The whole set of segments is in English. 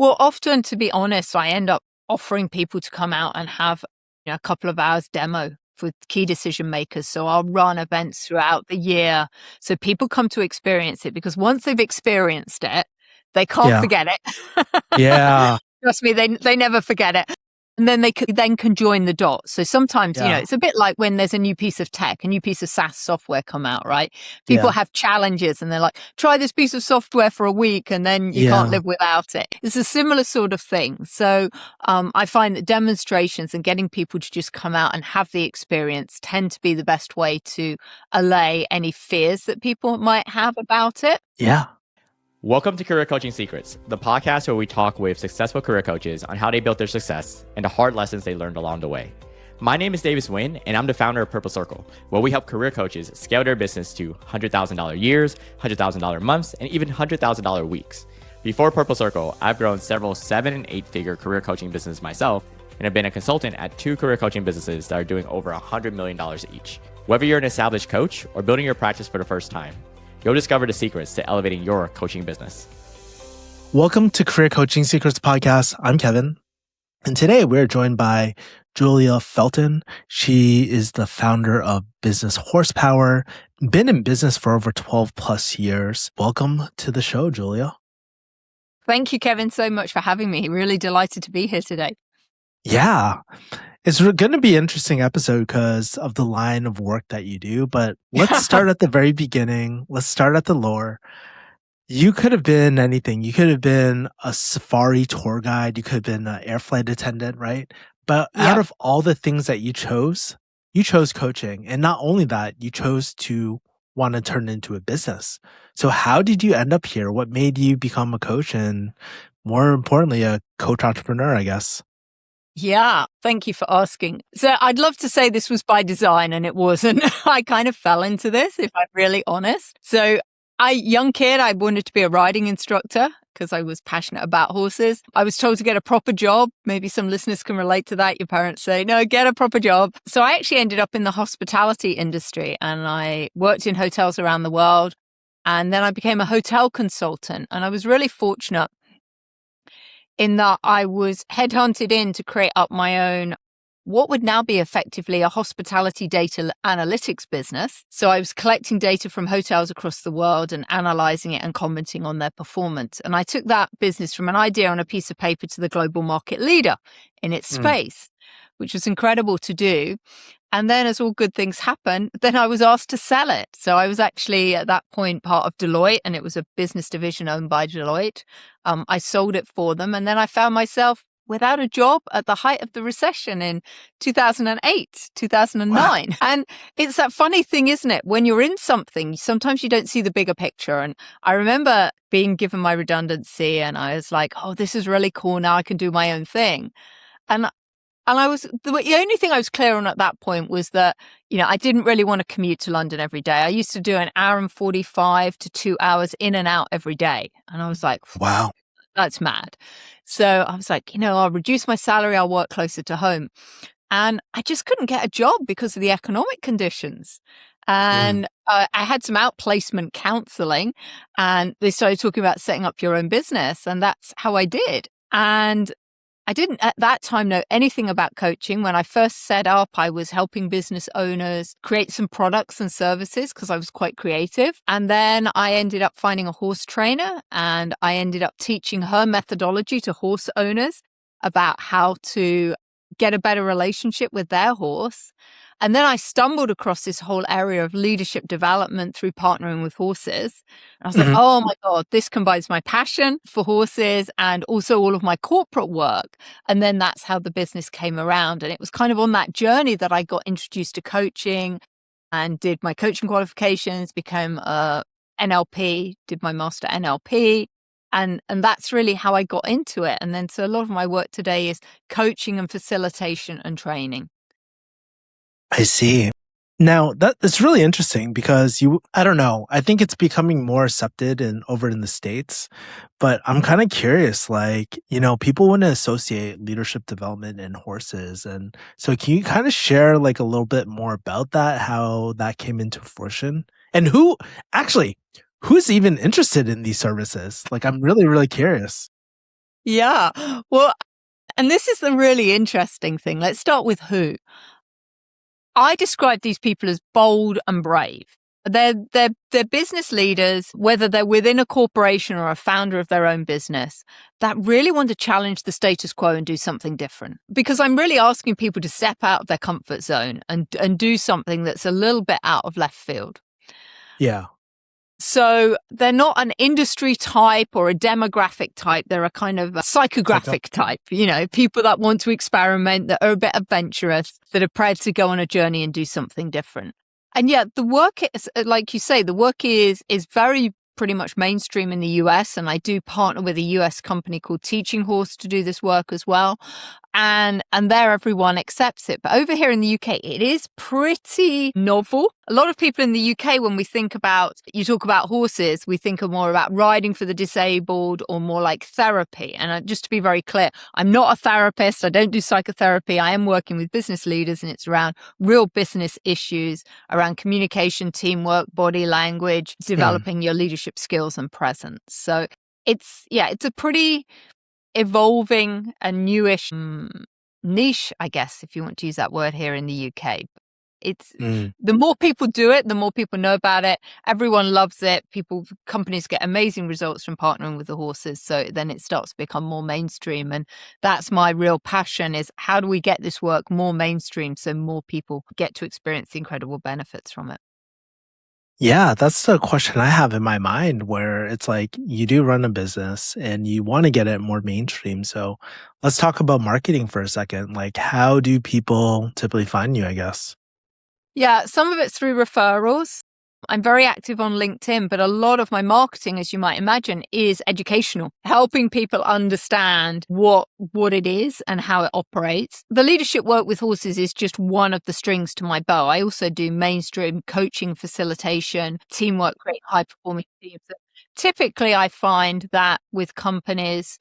Well, often, to be honest, I end up offering people to come out and have a couple of hours demo with key decision makers. So I'll run events throughout the year so people come to experience it, because once they've experienced it, they can't Yeah. forget it. Yeah. Trust me, they never forget it. And then they can join the dots. So sometimes, Yeah. it's a bit like when there's a new piece of tech, a new piece of SaaS software come out, right? People Yeah. have challenges and they're like, try this piece of software for a week and then you can't Yeah. live without it. It's a similar sort of thing. So I find that demonstrations and getting people to just come out and have the experience tend to be the best way to allay any fears that people might have about it. Yeah. Welcome to Career Coaching Secrets, the podcast where we talk with successful career coaches on how they built their success and the hard lessons they learned along the way. My name is Davis Nguyen, and I'm the founder of Purple Circle, where we help career coaches scale their business to $100,000 years, $100,000 months, and even $100,000 weeks. Before Purple Circle, I've grown several 7- and 8-figure career coaching businesses myself, and have been a consultant at 2 career coaching businesses that are doing over $100 million each. Whether you're an established coach or building your practice for the first time, you'll discover the secrets to elevating your coaching business. Welcome to Career Coaching Secrets Podcast. I'm Kevin. And today we're joined by Julia Felton. She is the founder of Business Horsepower, been in business for over 12 plus years. Welcome to the show, Julia. Thank you, Kevin, so much for having me. Really delighted to be here today. Yeah. It's going to be an interesting episode because of the line of work that you do, but let's start at the very beginning. Let's start at the lore. You could have been anything. You could have been a safari tour guide. You could have been an air flight attendant, right? But out of all the things that you chose coaching. And not only that, you chose to want to turn it into a business. So how did you end up here? What made you become a coach and, more importantly, a coach entrepreneur, I guess? Yeah, thank you for asking. So I'd love to say this was by design, and it wasn't. I kind of fell into this, if I'm really honest. So young kid, I wanted to be a riding instructor because I was passionate about horses. I was told to get a proper job. Maybe some listeners can relate to that. Your parents say, no, get a proper job. So I actually ended up in the hospitality industry, and I worked in hotels around the world. And then I became a hotel consultant, and I was really fortunate in that I was headhunted in to create up my own, what would now be effectively a hospitality data analytics business. So I was collecting data from hotels across the world and analyzing it and commenting on their performance. And I took that business from an idea on a piece of paper to the global market leader in its space, which was incredible to do. And then, as all good things happen, then I was asked to sell it. So I was actually at that point part of Deloitte, and it was a business division owned by Deloitte. I sold it for them. And then I found myself without a job at the height of the recession in 2008, 2009. Wow. And it's that funny thing, isn't it? When you're in something, sometimes you don't see the bigger picture. And I remember being given my redundancy, and I was like, oh, this is really cool. Now I can do my own thing. And the only thing I was clear on at that point was that, I didn't really want to commute to London every day. I used to do an hour and 45 to 2 hours in and out every day. And I was like, wow, that's mad. So I was like, I'll reduce my salary. I'll work closer to home. And I just couldn't get a job because of the economic conditions. And I had some outplacement counseling, and they started talking about setting up your own business. And that's how I did. And I didn't at that time know anything about coaching. When I first set up, I was helping business owners create some products and services because I was quite creative. And then I ended up finding a horse trainer, and I ended up teaching her methodology to horse owners about how to get a better relationship with their horse. And then I stumbled across this whole area of leadership development through partnering with horses. And I was like, oh my God, this combines my passion for horses and also all of my corporate work. And then that's how the business came around. And it was kind of on that journey that I got introduced to coaching and did my coaching qualifications, became a NLP, did my master NLP. And that's really how I got into it. And then so a lot of my work today is coaching and facilitation and training. I see. Now, that's really interesting because I don't know, I think it's becoming more accepted over in the States, but I'm kind of curious, people want to associate leadership development and horses. And so can you kind of share a little bit more about that, how that came into fruition? And who's even interested in these services? I'm really, really curious. Yeah. Well, and this is the really interesting thing. Let's start with who. I describe these people as bold and brave. They're business leaders, whether they're within a corporation or a founder of their own business, that really want to challenge the status quo and do something different. Because I'm really asking people to step out of their comfort zone and do something that's a little bit out of left field. Yeah. So they're not an industry type or a demographic type. They're a kind of a psychographic type, people that want to experiment, that are a bit adventurous, that are prepared to go on a journey and do something different. And yet the work is, like you say, the work is very pretty much mainstream in the US. And I do partner with a US company called Teaching Horse to do this work as well. And there everyone accepts it. But over here in the UK, it is pretty novel. A lot of people in the UK, when you talk about horses, we think of more about riding for the disabled or more like therapy. And just to be very clear, I'm not a therapist. I don't do psychotherapy. I am working with business leaders, and it's around real business issues, around communication, teamwork, body language, developing your leadership skills and presence. So it's a pretty evolving and newish niche, I guess, if you want to use that word here in the UK. It's the more people do it, the more people know about it. Everyone loves it. Companies get amazing results from partnering with the horses. So then it starts to become more mainstream. And that's my real passion, is how do we get this work more mainstream so more people get to experience the incredible benefits from it? Yeah, that's the question I have in my mind, where it's like you do run a business and you want to get it more mainstream. So let's talk about marketing for a second. Like, how do people typically find you, I guess? Yeah, some of it's through referrals. I'm very active on LinkedIn, but a lot of my marketing, as you might imagine, is educational, helping people understand what it is and how it operates. The leadership work with horses is just one of the strings to my bow. I also do mainstream coaching, facilitation, teamwork, create high-performing teams. Typically, I find that with companies,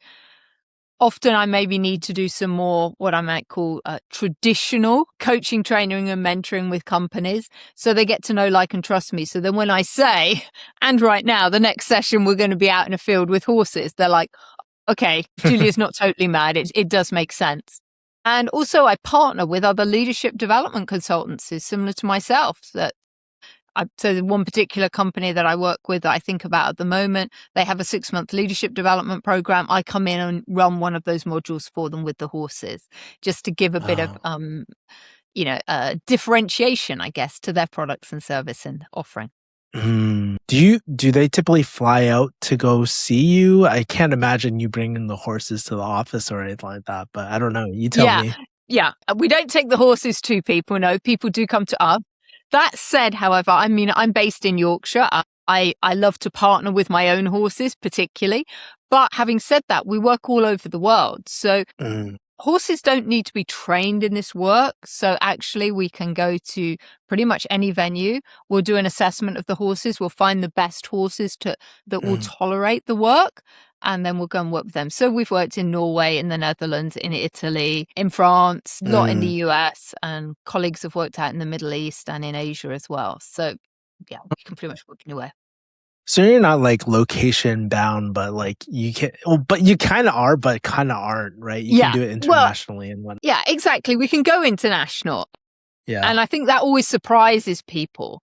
often I maybe need to do some more what I might call traditional coaching, training and mentoring with companies, so they get to know, like, and trust me. So then when I say, and right now, the next session we're going to be out in a field with horses, they're like, okay, Julia's not totally mad. It does make sense. And also I partner with other leadership development consultants who's similar to myself. So one particular company that I work with that I think about at the moment, they have a 6-month leadership development program. I come in and run one of those modules for them with the horses, just to give a bit of, differentiation, I guess, to their products and service and offering. Do they typically fly out to go see you? I can't imagine you bringing the horses to the office or anything like that, but I don't know. You tell me. Yeah. We don't take the horses to people. No, people do come to us. That said, however, I'm based in Yorkshire. I love to partner with my own horses, particularly. But having said that, we work all over the world. So horses don't need to be trained in this work. So actually, we can go to pretty much any venue. We'll do an assessment of the horses. We'll find the best horses that will tolerate the work. And then we'll go and work with them. So we've worked in Norway, in the Netherlands, in Italy, in France, a lot in the US, and colleagues have worked out in the Middle East and in Asia as well. So yeah, you can pretty much work anywhere. So you're not like location bound, but like you can, but you kind of are, but kind of aren't, right? You can do it internationally and whatnot. Yeah, exactly. We can go international. Yeah. And I think that always surprises people.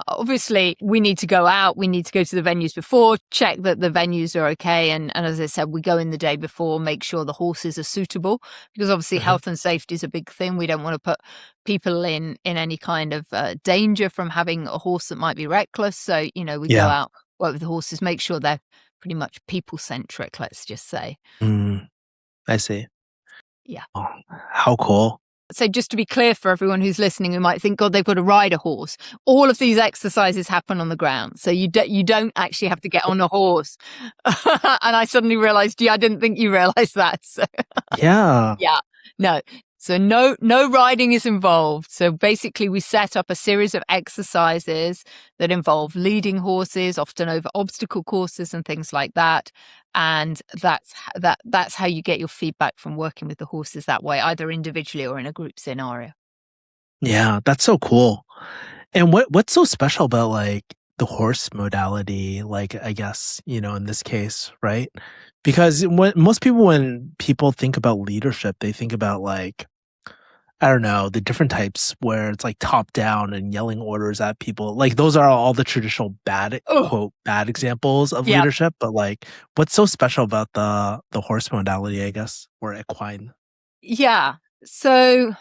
Obviously we need to go out, we need to go to the venues before, check that the venues are okay. And as I said, we go in the day before, make sure the horses are suitable, because obviously health and safety is a big thing. We don't want to put people in any kind of danger from having a horse that might be reckless. So, we go out, work with the horses, make sure they're pretty much people-centric, let's just say. I see. Yeah. Oh, how cool. So just to be clear for everyone who's listening who might think, God, they've got to ride a horse. All of these exercises happen on the ground. So you don't actually have to get on a horse. And I suddenly realized, I didn't think you realized that. So yeah. No. So no riding is involved. So basically we set up a series of exercises that involve leading horses, often over obstacle courses and things like that. And that's how you get your feedback from working with the horses that way, either individually or in a group scenario. Yeah, that's so cool. And what's so special about like the horse modality, like, I guess, in this case, right? Because when people think about leadership, they think about like, I don't know, the different types where it's like top down and yelling orders at people. Like those are all the traditional bad Oh, quote bad examples of yeah. leadership. But like, what's so special about the horse modality, I guess, or equine? Yeah. So,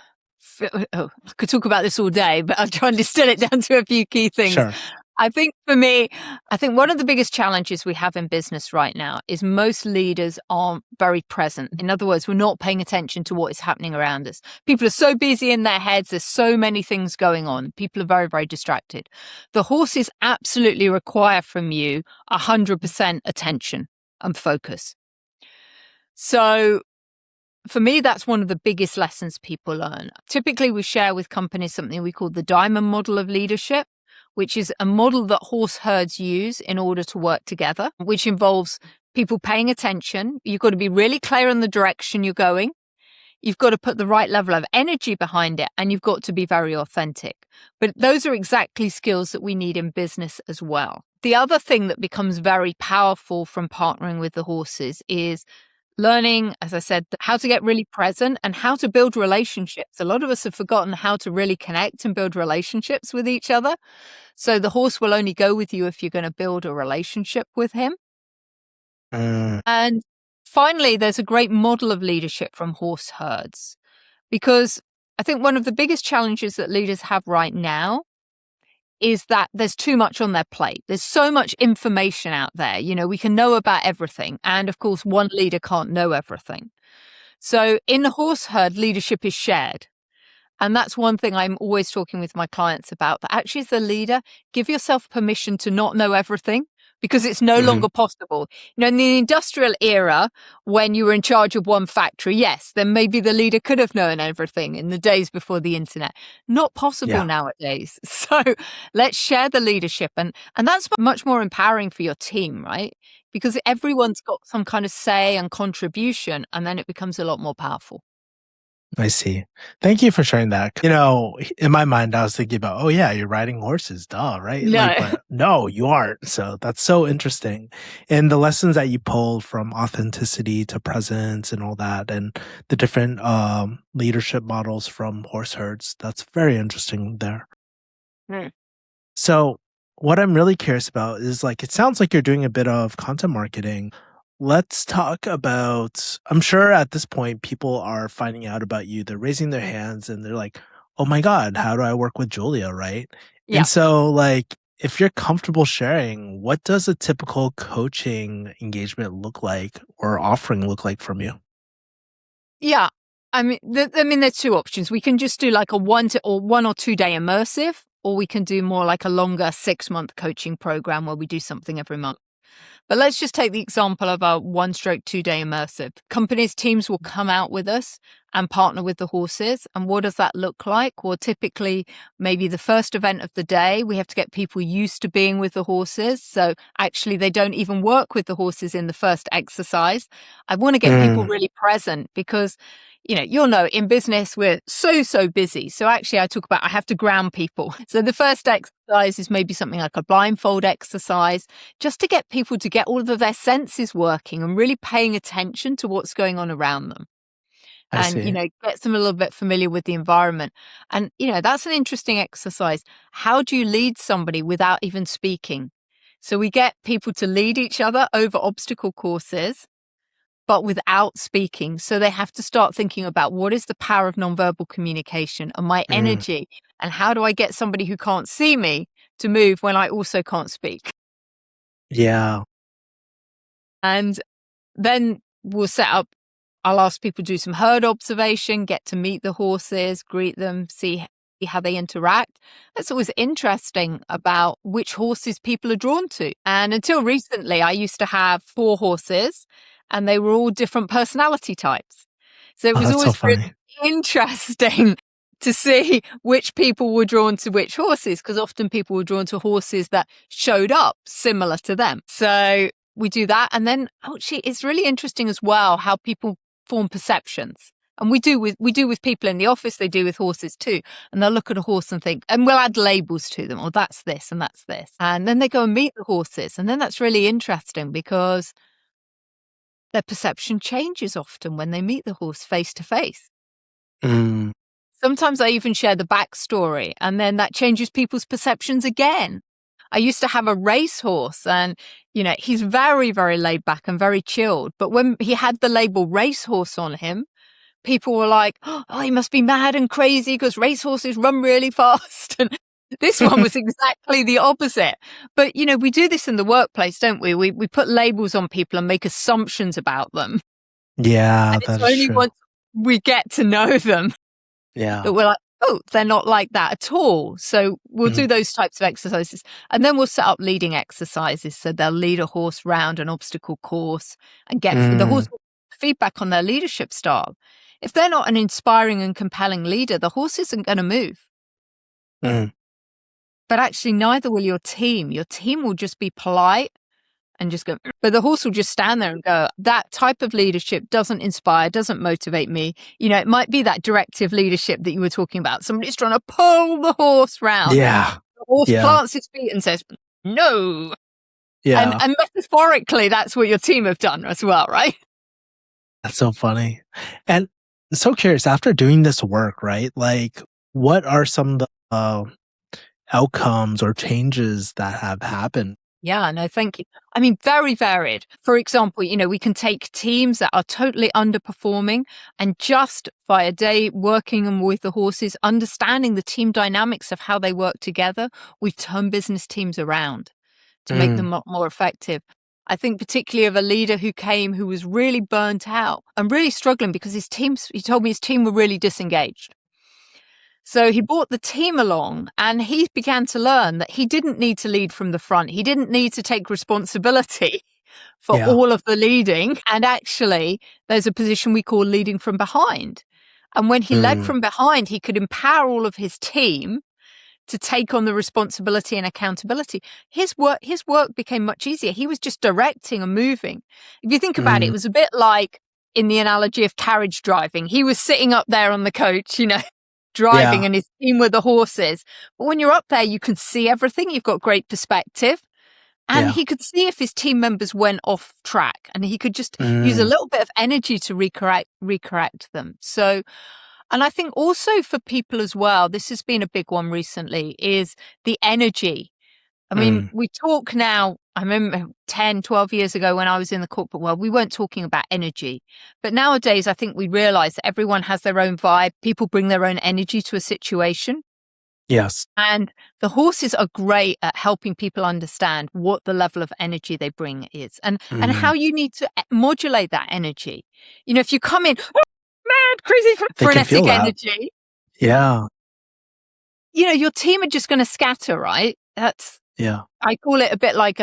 I could talk about this all day, but I'll try and distill it down to a few key things. Sure. I think for me, I think one of the biggest challenges we have in business right now is most leaders aren't very present. In other words, we're not paying attention to what is happening around us. People are so busy in their heads. There's so many things going on. People are very, very distracted. The horses absolutely require from you 100% attention and focus. So for me, that's one of the biggest lessons people learn. Typically, we share with companies something we call the diamond model of leadership, which is a model that horse herds use in order to work together, which involves people paying attention. You've got to be really clear on the direction you're going. You've got to put the right level of energy behind it, and you've got to be very authentic. But those are exactly skills that we need in business as well. The other thing that becomes very powerful from partnering with the horses is learning, as I said, how to get really present and how to build relationships. A lot of us have forgotten how to really connect and build relationships with each other. So the horse will only go with you if you're going to build a relationship with him. Mm, And finally, there's a great model of leadership from horse herds, because I think one of the biggest challenges that leaders have right now is that there's too much on their plate. There's so much information out there. You know, we can know about everything. And of course, one leader can't know everything. So in the horse herd, leadership is shared. And that's one thing I'm always talking with my clients about, that actually as the leader, give yourself permission to not know everything, because it's no mhm. longer possible. You know, in the industrial era, when you were in charge of one factory, yes, then maybe the leader could have known everything in the days before the internet. Not possible Yeah, nowadays. So let's share the leadership. And that's much more empowering for your team, right? Because everyone's got some kind of say and contribution, and then it becomes a lot more powerful. I see. Thank you for sharing that. You know, in my mind, I was thinking about, oh yeah, you're riding horses, duh, right? Like, No. but no, you aren't. So that's so interesting. And the lessons that you pulled from authenticity to presence and all that, and the different leadership models from horse herds, that's very interesting there. Hmm. So what I'm really curious about is like, it sounds like you're doing a bit of content marketing. Let's talk about, I'm sure at this point, people are finding out about you. They're raising their hands and they're like, oh my God, how do I work with Julia? Right. Yeah. And so, like, if you're comfortable sharing, what does a typical coaching engagement look like or offering look like from you? Yeah. I mean, there's two options. We can just do like a 1 or 2 day immersive, or we can do more like a longer 6-month coaching program where we do something every month. But let's just take the example of a 1/2 day immersive. Companies, teams will come out with us and partner with the horses. And what does that look like? Well, typically, maybe the first event of the day, we have to get people used to being with the horses. So actually, they don't even work with the horses in the first exercise. I want to get people Mm, really present because, you know, you'll know in business, we're so busy. So actually, I talk about I have to ground people. So the first exercise is maybe something like a blindfold exercise, just to get people to get all of their senses working and really paying attention to what's going on around them. I And, you see. know, gets them a little bit familiar with the environment. And, you know, that's an interesting exercise. How do you lead somebody without even speaking? So we get people to lead each other over obstacle courses, but without speaking. So they have to start thinking about what is the power of nonverbal communication and my Mm, energy, and how do I get somebody who can't see me to move when I also can't speak? yeah. And then we'll set up, I'll ask people to do some herd observation, get to meet the horses, greet them, see how they interact. That's always interesting about which horses people are drawn to. And until recently, I used to have 4 horses and they were all different personality types. So it Oh, was that's so always really funny. interesting to see which people were drawn to which horses, because often people were drawn to horses that showed up similar to them. So we do that. And then actually, it's really interesting as well how people form perceptions. And we do with people in the office, they do with horses too. And they'll look at a horse and think, and we'll add labels to them, or that's this and that's this. And then they go and meet the horses. And then that's really interesting because their perception changes often when they meet the horse face to face. Mm. Sometimes I even share the backstory, and then that changes people's perceptions again. I used to have a racehorse, and, he's very, very laid back and very chilled. But when he had the label racehorse on him, people were like, oh, he must be mad and crazy because racehorses run really fast. And this one was exactly the opposite. But, we do this in the workplace, don't we? We put labels on people and make assumptions about them. Yeah, And it's that is only true. once we get to know them Yeah. that we're like, oh, they're not like that at all. So we'll Mm-hmm. do those types of exercises. And then we'll set up leading exercises. So they'll lead a horse round an obstacle course and get the horse feedback on their leadership style. If they're not an inspiring and compelling leader, the horse isn't going to move. Mm. But actually, neither will your team. Your team will just be polite and just go, but the horse will just stand there and go, that type of leadership doesn't inspire, doesn't motivate me. It might be that directive leadership that you were talking about. Somebody's trying to pull the horse round. Yeah. The horse plants his feet and says, no. Yeah. And metaphorically, that's what your team have done as well, right? That's so funny. And so curious, after doing this work, right? Like, what are some of the outcomes or changes that have happened? Yeah, no, thank you. I mean, very varied. For example, we can take teams that are totally underperforming and just by a day working with the horses, understanding the team dynamics of how they work together, we've turned business teams around to make them more effective. I think particularly of a leader who was really burnt out and really struggling because he told me his team were really disengaged. So he brought the team along and he began to learn that he didn't need to lead from the front. He didn't need to take responsibility for all of the leading. And actually, there's a position we call leading from behind. And when he led from behind, he could empower all of his team to take on the responsibility and accountability. His work became much easier. He was just directing and moving. If you think about it, it was a bit like in the analogy of carriage driving. He was sitting up there on the coach, driving and his team were the horses. But when you're up there, you can see everything. You've got great perspective. And he could see if his team members went off track and he could just use a little bit of energy to recorrect them. So, and I think also for people as well, this has been a big one recently, is the energy. I mean, we talk now, I remember 10, 12 years ago when I was in the corporate world, we weren't talking about energy. But nowadays, I think we realize that everyone has their own vibe. People bring their own energy to a situation. Yes. And the horses are great at helping people understand what the level of energy they bring is and how you need to modulate that energy. If you come in, mad, crazy, frenetic energy. Yeah. Your team are just going to scatter, right? I call it a bit like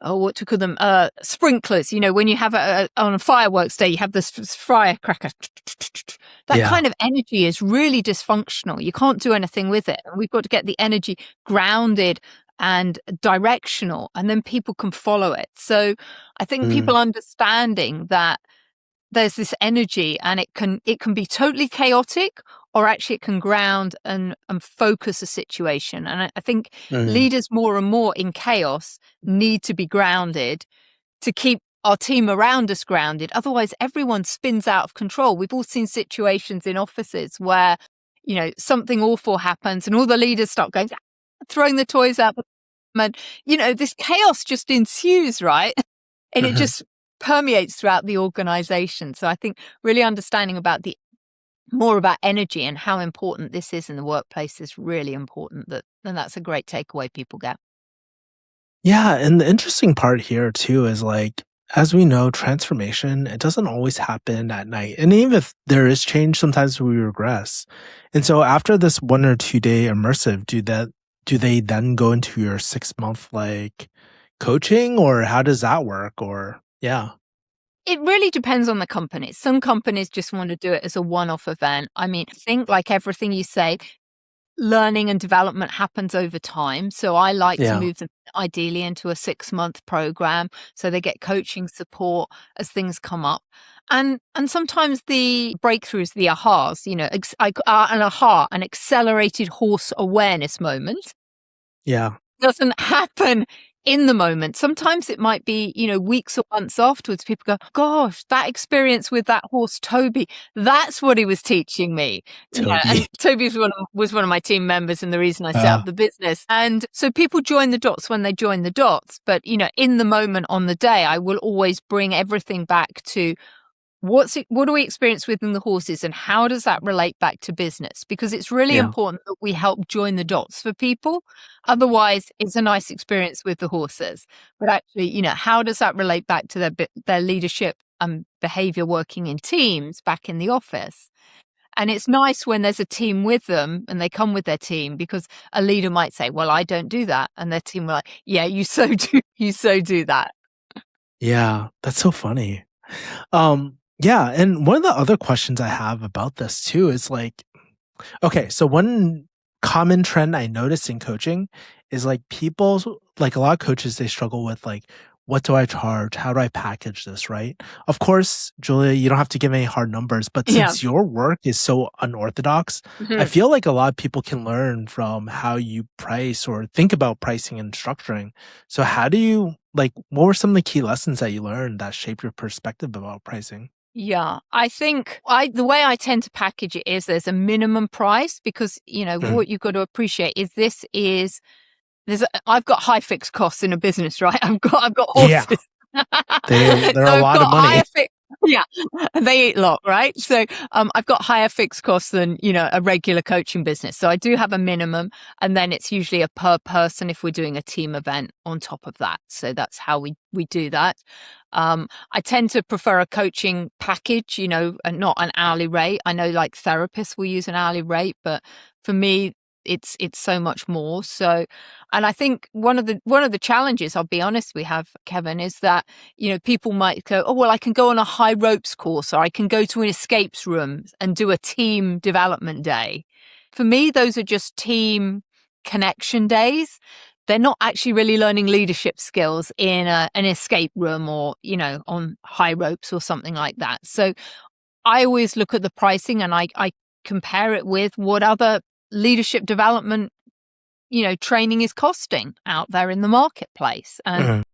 what to call them? Sprinklers. When you have on a fireworks day, you have this firecracker. That kind of energy is really dysfunctional. You can't do anything with it. We've got to get the energy grounded and directional, and then people can follow it. So I think people understanding that there's this energy and it can be totally chaotic, or actually it can ground and focus a situation. And I think leaders more and more in chaos need to be grounded to keep our team around us grounded. Otherwise, everyone spins out of control. We've all seen situations in offices where, something awful happens and all the leaders start going, throwing the toys out. And, this chaos just ensues, right? And it just permeates throughout the organization. So I think really understanding more about energy and how important this is in the workplace is really important. And that's a great takeaway people get. Yeah, and the interesting part here too is like, as we know, transformation, it doesn't always happen at night. And even if there is change, sometimes we regress. And so after this 1 or 2 day immersive, do they then go into your 6-month like coaching, or how does that work? Or It really depends on the company. Some companies just want to do it as a one-off event. I mean, I think like everything you say, learning and development happens over time. So I like to move them ideally into a 6-month program so they get coaching support as things come up. And sometimes the breakthroughs, the ahas, an aha, an accelerated horse awareness moment. Yeah. Doesn't happen in the moment. Sometimes it might be, weeks or months afterwards, people go, gosh, that experience with that horse, Toby, that's what he was teaching me. And Toby was one of my team members and the reason I set up the business. And so people join the dots when they join the dots. But, in the moment on the day, I will always bring everything back to what do we experience within the horses and how does that relate back to business? Because it's really important that we help join the dots for people. Otherwise, it's a nice experience with the horses. But actually, how does that relate back to their leadership and behavior working in teams back in the office? And it's nice when there's a team with them and they come with their team, because a leader might say, well, I don't do that. And their team will like, yeah, you so do that. Yeah, that's so funny. Yeah, and one of the other questions I have about this too is like, okay, so one common trend I notice in coaching is like people, like a lot of coaches, they struggle with like, what do I charge? How do I package this, right? Of course, Julia, you don't have to give any hard numbers, but since your work is so unorthodox, I feel like a lot of people can learn from how you price or think about pricing and structuring. So how do you, like, what were some of the key lessons that you learned that shape your perspective about pricing? Yeah, I think the way I tend to package it is there's a minimum price, because, what you've got to appreciate is I've got high fixed costs in a business, right? I've got horses. They're a lot of money. They eat a lot, right? So I've got higher fixed costs than, a regular coaching business. So I do have a minimum, and then it's usually a per person if we're doing a team event on top of that. So that's how we do that. I tend to prefer a coaching package, and not an hourly rate. I know like therapists will use an hourly rate, but for me, it's so much more. So, and I think one of the challenges, I'll be honest, we have, Kevin, is that, people might go, oh, well, I can go on a high ropes course, or I can go to an escapes room and do a team development day. For me, those are just team connection days. They're not actually really learning leadership skills in an escape room or, on high ropes or something like that. So I always look at the pricing and I compare it with what other leadership development, training is costing out there in the marketplace, and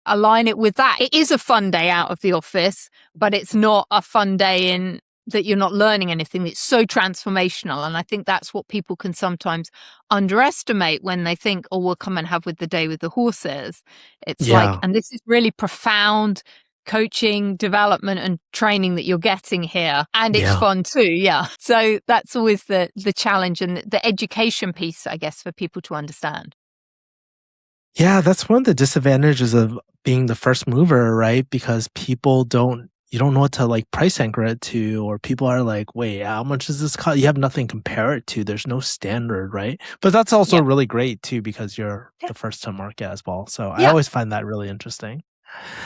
align it with that. It is a fun day out of the office, but it's not a fun day in that you're not learning anything. It's so transformational. And I think that's what people can sometimes underestimate when they think, oh, we'll come and have with the day with the horses. It's like, and this is really profound coaching, development and training that you're getting here. And it's fun too. Yeah. So that's always the challenge and the education piece, I guess, for people to understand. Yeah, that's one of the disadvantages of being the first mover, right? Because you don't know what to like price anchor it to, or people are like, wait, how much does this cost? You have nothing to compare it to. There's no standard, right? But that's also really great too, because you're the first to market as well. So I always find that really interesting.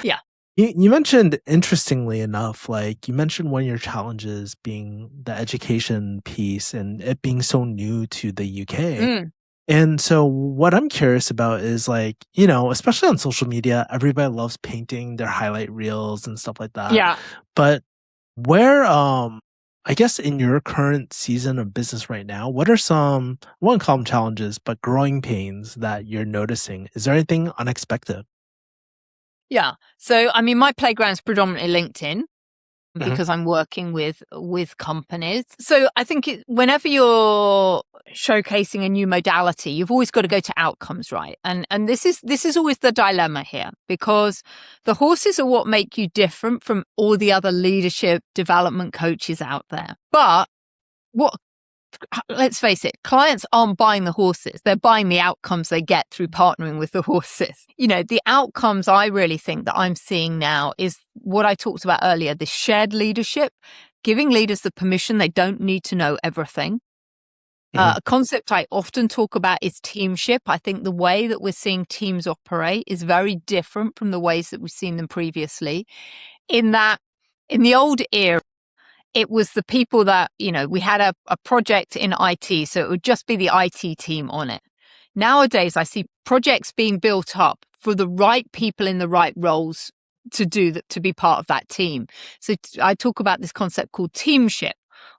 Yeah. You mentioned, interestingly enough, like you mentioned one of your challenges being the education piece and it being so new to the UK. And so what I'm curious about is like, especially on social media, everybody loves painting their highlight reels and stuff like that. Yeah. But where, I guess in your current season of business right now, what are some, I won't call them challenges, but growing pains that you're noticing? Is there anything unexpected? Yeah. So, I mean, my playground's predominantly LinkedIn because I'm working with companies. So I think whenever you're showcasing a new modality, you've always got to go to outcomes, right? And this is always the dilemma here, because the horses are what make you different from all the other leadership development coaches out there. But let's face it, clients aren't buying the horses. They're buying the outcomes they get through partnering with the horses. The outcomes I really think that I'm seeing now is what I talked about earlier, this shared leadership, giving leaders the permission they don't need to know everything. A concept I often talk about is teamship. I think the way that we're seeing teams operate is very different from the ways that we've seen them previously, in that in the old era, it was the people that, we had a project in IT, so it would just be the IT team on it. Nowadays, I see projects being built up for the right people in the right roles to be part of that team. So I talk about this concept called teamship,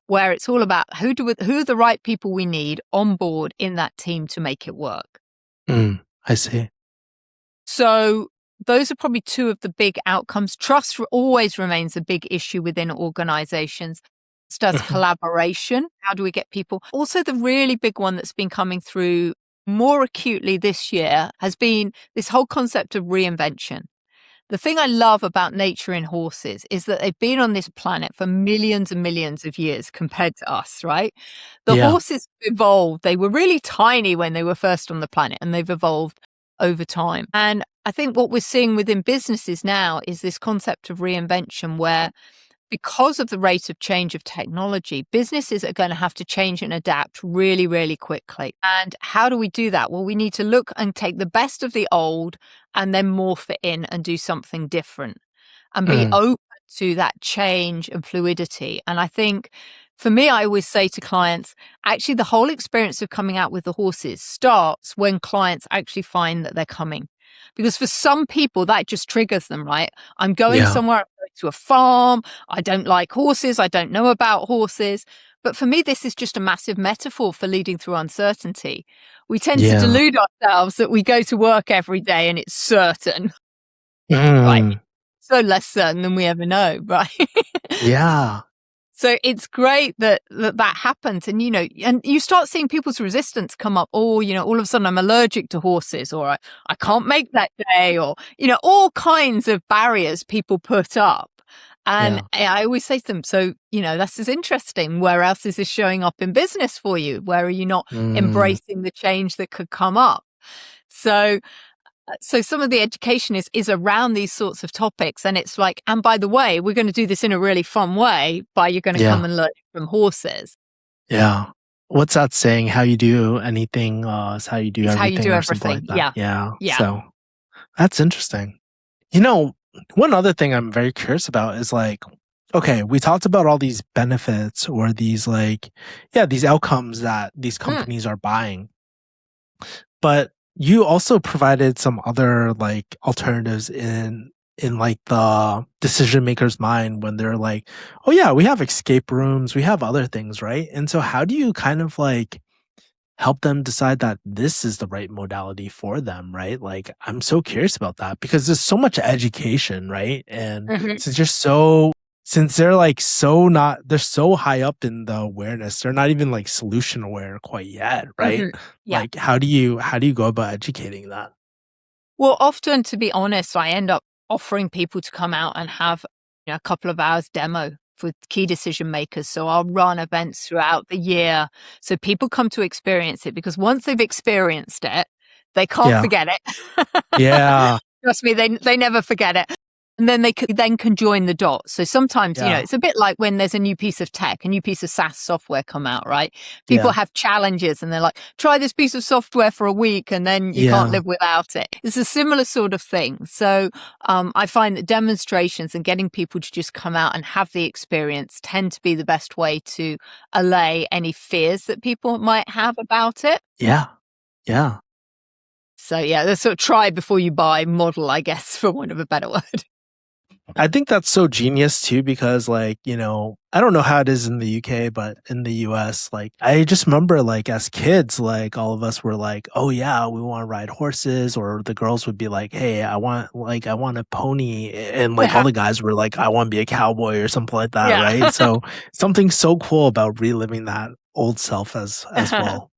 where it's all about who are the right people we need on board in that team to make it work. I see. So those are probably two of the big outcomes. Trust always remains a big issue within organizations. Does collaboration. How do we get people? Also, the really big one that's been coming through more acutely this year has been this whole concept of reinvention. The thing I love about nature and horses is that they've been on this planet for millions and millions of years compared to us, right? The Yeah. horses evolved. They were really tiny when they were first on the planet, and they've evolved over time. And I think what we're seeing within businesses now is this concept of reinvention where, because of the rate of change of technology, businesses are going to have to change and adapt really, really quickly. And how do we do that? Well, we need to look and take the best of the old and then morph it in and do something different and be open to that change and fluidity. And I think for me, I always say to clients, actually, the whole experience of coming out with the horses starts when clients actually find that they're coming. Because for some people, that just triggers them, right? I'm going somewhere, I'm going to a farm. I don't like horses. I don't know about horses. But for me, this is just a massive metaphor for leading through uncertainty. We tend to delude ourselves that we go to work every day and it's certain, right? So less certain than we ever know, right? Yeah. So it's great that happens. And, and you start seeing people's resistance come up. Oh, all of a sudden I'm allergic to horses, or I can't make that day, or, all kinds of barriers people put up. And I always say to them, so, this is interesting. Where else is this showing up in business for you? Where are you not embracing the change that could come up? So some of the education is around these sorts of topics. And it's like, and by the way, we're going to do this in a really fun way you're going to come and learn from horses. Yeah. What's that saying? How you do anything is how you do It's everything, how you do or everything. something like that. Yeah. So that's interesting. One other thing I'm very curious about is like, okay, we talked about all these benefits or these these outcomes that these companies are buying. But you also provided some other like alternatives in like the decision maker's mind when they're like, oh yeah, we have escape rooms, we have other things, right? And so how do you kind of like help them decide that this is the right modality for them, right? Like, I'm so curious about that because there's so much education, right? And since they're like they're so high up in the awareness, they're not even like solution aware quite yet, right? Yeah. Like, how do you go about educating that? Well, often, to be honest, I end up offering people to come out and have a couple of hours demo with key decision makers. So I'll run events throughout the year so people come to experience it, because once they've experienced it, they can't forget it. Yeah. Trust me, they never forget it. And then they can join the dots. So sometimes, it's a bit like when there's a new piece of tech, a new piece of SaaS software come out, right? People have challenges and they're like, try this piece of software for a week and then you can't live without it. It's a similar sort of thing. So I find that demonstrations and getting people to just come out and have the experience tend to be the best way to allay any fears that people might have about it. Yeah. Yeah. So the sort of try before you buy model, I guess, for want of a better word. I think that's so genius too, because like, I don't know how it is in the UK, but in the US, like I just remember like as kids, like all of us were like, oh yeah, we want to ride horses, or the girls would be like, hey, I want a pony. And like all the guys were like, I want to be a cowboy or something like that. Right. So something so cool about reliving that old self as well.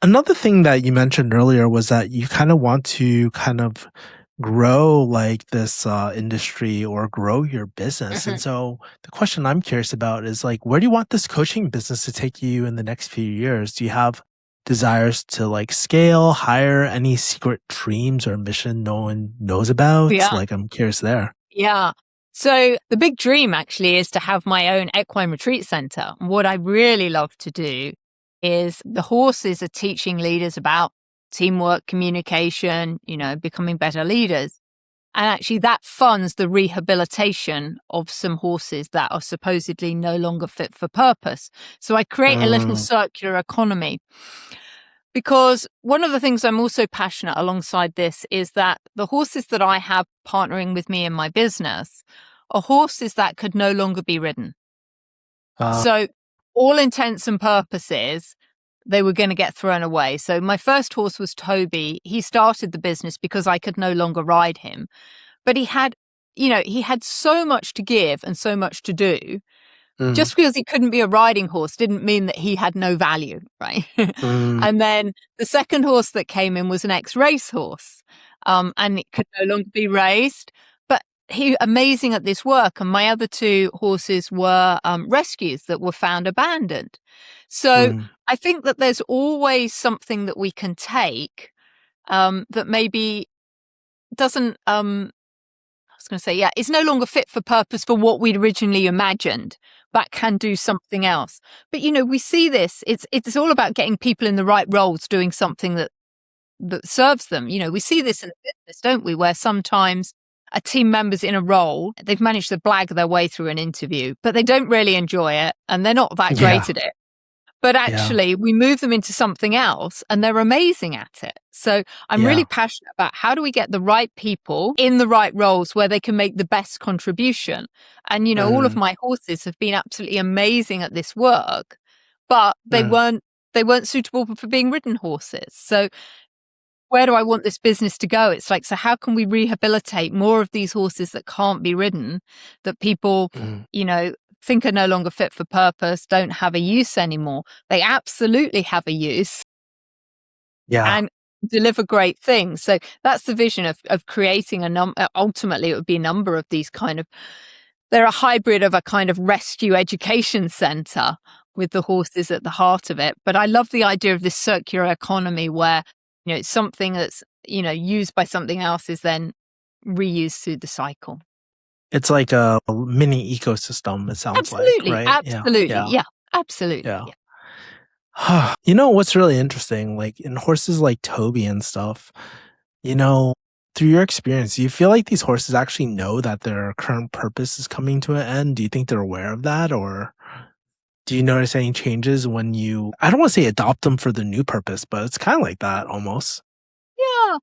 Another thing that you mentioned earlier was that you kind of want to kind of grow like this industry or grow your business. And so the question I'm curious about is like, where do you want this coaching business to take you in the next few years? Do you have desires to like scale, hire, any secret dreams or mission no one knows about? Like, I'm curious there. Yeah. So the big dream actually is to have my own equine retreat center. And what I really love to do is the horses are teaching leaders about teamwork, communication, becoming better leaders. And actually that funds the rehabilitation of some horses that are supposedly no longer fit for purpose. So I create a little circular economy. Because one of the things I'm also passionate alongside this is that the horses that I have partnering with me in my business are horses that could no longer be ridden. So all intents and purposes, they were going to get thrown away. So my first horse was Toby. He started the business because I could no longer ride him. But he had so much to give and so much to do. Just because he couldn't be a riding horse didn't mean that he had no value, right? And then the second horse that came in was an ex-race horse, and it could no longer be raised. But he amazing at this work. And my other two horses were rescues that were found abandoned. So I think that there's always something that we can take that maybe doesn't. I was going to say, it's no longer fit for purpose for what we'd originally imagined, but can do something else. But, we see this. It's all about getting people in the right roles doing something that serves them. We see this in the business, don't we, where sometimes a team member's in a role, they've managed to blag their way through an interview, but they don't really enjoy it and they're not that great at it. But actually, we move them into something else and they're amazing at it. So I'm really passionate about how do we get the right people in the right roles where they can make the best contribution. And, all of my horses have been absolutely amazing at this work, but they weren't suitable for being ridden horses. So where do I want this business to go? It's like, so how can we rehabilitate more of these horses that can't be ridden, that people, think are no longer fit for purpose, don't have a use anymore? They absolutely have a use. And deliver great things. So that's the vision of creating ultimately it would be a number of these they're a hybrid of a kind of rescue education center with the horses at the heart of it. But I love the idea of this circular economy where, it's something that's, used by something else is then reused through the cycle. It's like a mini ecosystem, it sounds absolutely, like, right? Absolutely. Yeah. Absolutely. Yeah. What's really interesting, like in horses like Toby and stuff, through your experience, do you feel like these horses actually know that their current purpose is coming to an end? Do you think they're aware of that? Or do you notice any changes when I don't want to say adopt them for the new purpose, but it's kind of like that almost. Yeah.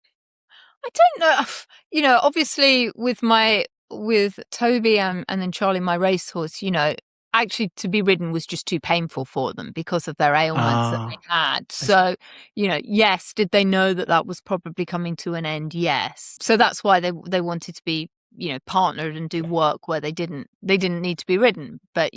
I don't know. Obviously with Toby and then Charlie, my racehorse, actually to be ridden was just too painful for them because of their ailments that they had. So, yes, did they know that was probably coming to an end? Yes. So that's why they wanted to be, partnered and do work where they didn't need to be ridden. But,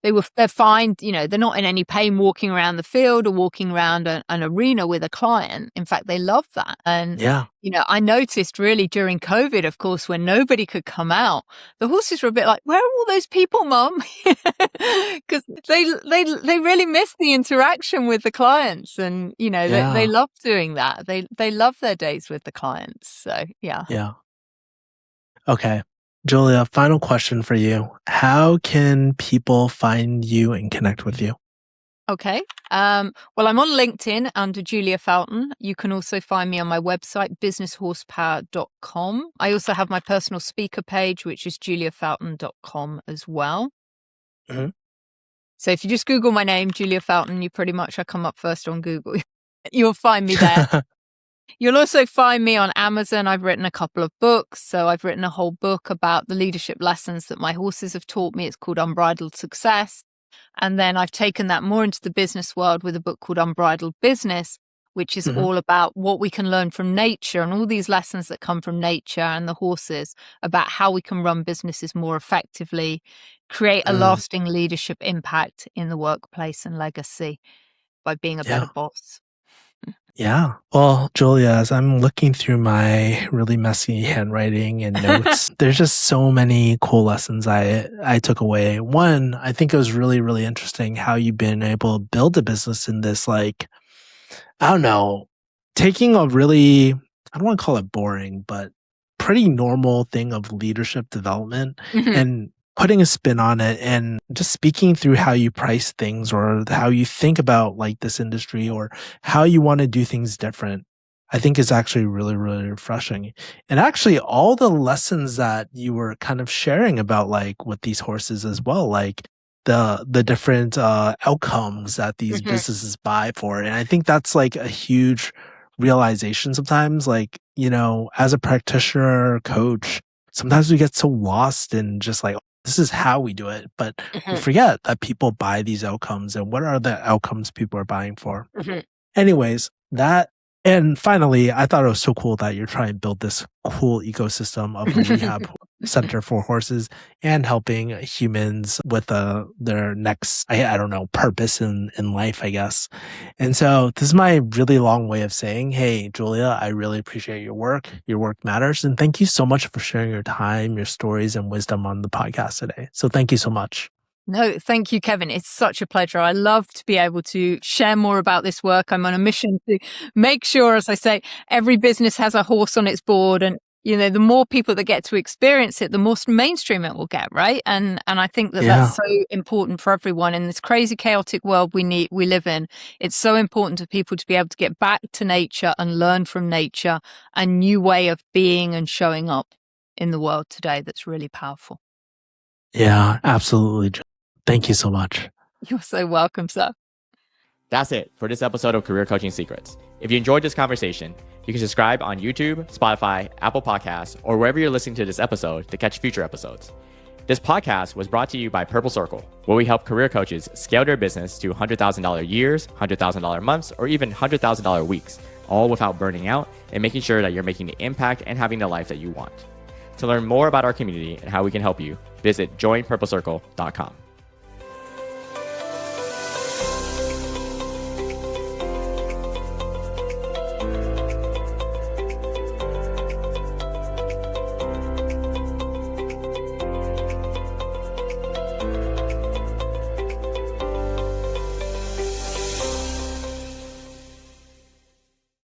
they're fine. They're not in any pain walking around the field or walking around an arena with a client. In fact, they love that. And, I noticed really during COVID, of course, when nobody could come out, the horses were a bit like, where are all those people, Mum? Because they really miss the interaction with the clients. And, they love doing that. They love their days with the clients. So, Yeah. Okay. Julia, final question for you. How can people find you and connect with you? Okay. Well, I'm on LinkedIn under Julia Felton. You can also find me on my website, businesshorsepower.com. I also have my personal speaker page, which is juliafelton.com as well. So if you just Google my name, Julia Felton, I come up first on Google. You'll find me there. You'll also find me on Amazon. I've written a couple of books. So I've written a whole book about the leadership lessons that my horses have taught me. It's called Unbridled Success. And then I've taken that more into the business world with a book called Unbridled Business, which is all about what we can learn from nature and all these lessons that come from nature and the horses about how we can run businesses more effectively, create a lasting leadership impact in the workplace and legacy by being a better boss. Yeah. Well, Julia, as I'm looking through my really messy handwriting and notes, there's just so many cool lessons I took away. One, I think it was really, really interesting how you've been able to build a business in this, like, I don't know, taking a really, I don't want to call it boring, but pretty normal thing of leadership development and putting a spin on it and just speaking through how you price things or how you think about like this industry or how you want to do things different, I think is actually really, really refreshing. And actually all the lessons that you were kind of sharing about like with these horses as well, like the different outcomes that these businesses buy for. And I think that's like a huge realization sometimes, like, as a practitioner or coach, sometimes we get so lost in just like this is how we do it. But we forget that people buy these outcomes, and what are the outcomes people are buying for? Anyways, and finally, I thought it was so cool that you're trying to build this cool ecosystem of a rehab center for horses and helping humans with their next, I don't know, purpose in life, I guess. And so this is my really long way of saying, hey, Julia, I really appreciate your work. Your work matters. And thank you so much for sharing your time, your stories, and wisdom on the podcast today. So thank you so much. No, thank you, Kevin. It's such a pleasure. I love to be able to share more about this work. I'm on a mission to make sure, as I say, every business has a horse on its board. And, the more people that get to experience it, the more mainstream it will get, right? And I think that's so important for everyone in this crazy, chaotic world we live in. It's so important to people to be able to get back to nature and learn from nature, a new way of being and showing up in the world today that's really powerful. Yeah, absolutely. Thank you so much. You're so welcome, sir. That's it for this episode of Career Coaching Secrets. If you enjoyed this conversation, you can subscribe on YouTube, Spotify, Apple Podcasts, or wherever you're listening to this episode to catch future episodes. This podcast was brought to you by Purple Circle, where we help career coaches scale their business to $100,000 years, $100,000 months, or even $100,000 weeks, all without burning out and making sure that you're making the impact and having the life that you want. To learn more about our community and how we can help you, visit joinpurplecircle.com.